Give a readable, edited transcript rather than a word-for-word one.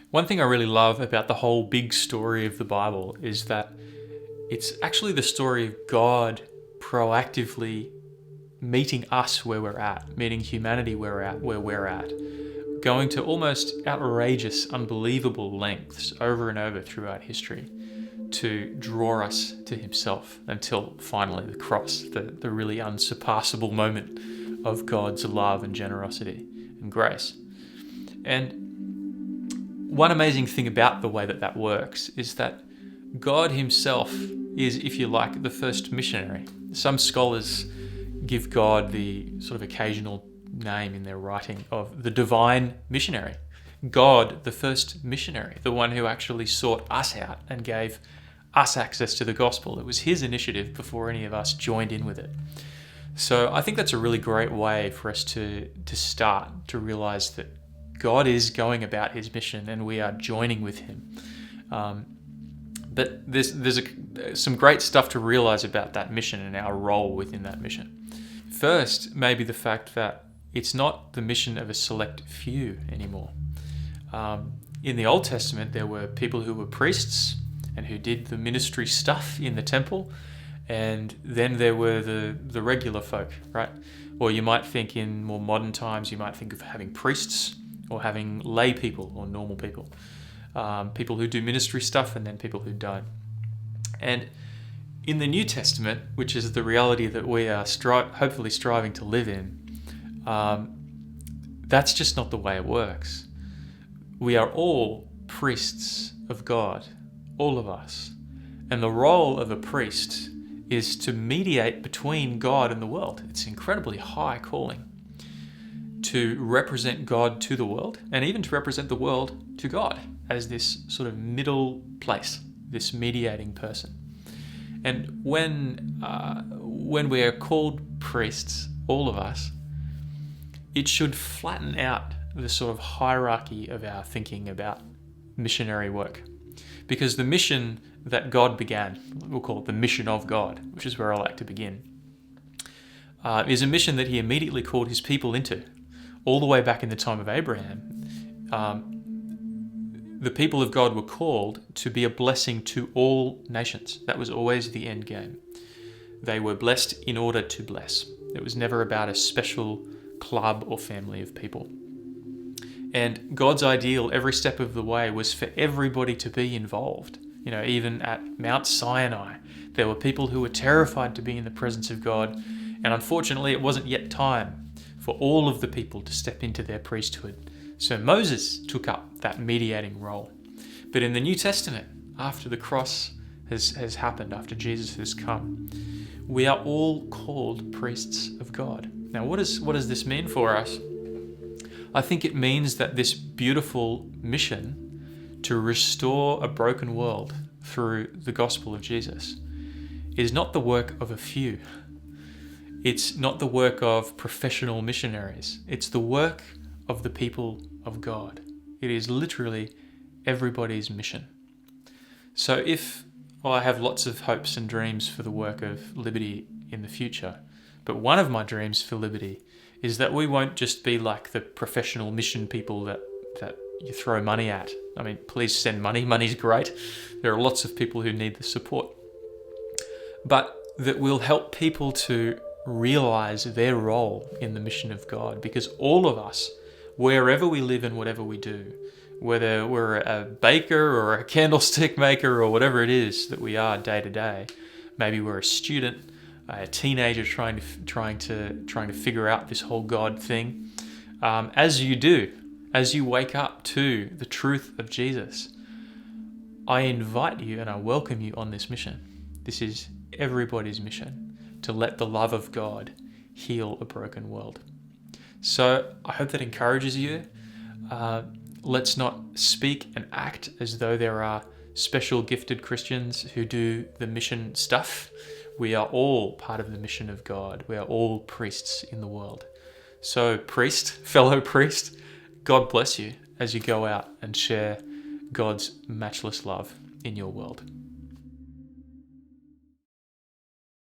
One thing I really love about the whole big story of the Bible is that it's actually the story of God proactively meeting us where we're at, meeting humanity where we're at, going to almost outrageous, unbelievable lengths over and over throughout history to draw us to himself until finally the cross, the really unsurpassable moment of God's love and generosity and grace. And one amazing thing about the way that works is that God himself is, if you like, the first missionary. Some scholars give God the sort of occasional name in their writing of the divine missionary. God, the first missionary, the one who actually sought us out and gave us access to the gospel. It was his initiative before any of us joined in with it. So I think that's a really great way for us to start to realize that God is going about his mission and we are joining with him. But there's some great stuff to realize about that mission and our role within that mission. First, maybe the fact that it's not the mission of a select few anymore. In the Old Testament, there were people who were priests and who did the ministry stuff in the temple, and then there were the regular folk, right? Or you might think in more modern times, you might think of having priests or having lay people or normal people. People who do ministry stuff and then people who don't. And in the New Testament, which is the reality that we are hopefully striving to live in, that's just not the way it works. We are all priests of God, all of us. And the role of a priest is to mediate between God and the world. It's an incredibly high calling. To represent God to the world, and even to represent the world to God as this sort of middle place, this mediating person. And when we are called priests, all of us, it should flatten out the sort of hierarchy of our thinking about missionary work. Because the mission that God began, we'll call it the mission of God, which is where I like to begin, is a mission that he immediately called his people into. All the way back in the time of Abraham, the people of God were called to be a blessing to all nations. That was always the end game. They were blessed in order to bless. It was never about a special club or family of people. And God's ideal every step of the way was for everybody to be involved. You know, even at Mount Sinai, there were people who were terrified to be in the presence of God. And unfortunately, it wasn't yet time for all of the people to step into their priesthood. So Moses took up that mediating role. But in the New Testament, after the cross has happened, after Jesus has come, we are all called priests of God. Now, what does this mean for us? I think it means that this beautiful mission to restore a broken world through the gospel of Jesus is not the work of a few. It's not the work of professional missionaries. It's the work of the people of God. It is literally everybody's mission. So I have lots of hopes and dreams for the work of Liberty in the future, but one of my dreams for Liberty is that we won't just be like the professional mission people that you throw money at. I mean, please send money. Money's great. There are lots of people who need the support. But that we'll help people to realize their role in the mission of God, because all of us, wherever we live and whatever we do, whether we're a baker or a candlestick maker or whatever it is that we are day to day, maybe we're a student, a teenager trying to figure out this whole God thing. As you wake up to the truth of Jesus, I invite you and I welcome you on this mission. This is everybody's mission, to let the love of God heal a broken world. So I hope that encourages you. Let's not speak and act as though there are special gifted Christians who do the mission stuff. We are all part of the mission of God. We are all priests in the world. So fellow priest, God bless you as you go out and share God's matchless love in your world.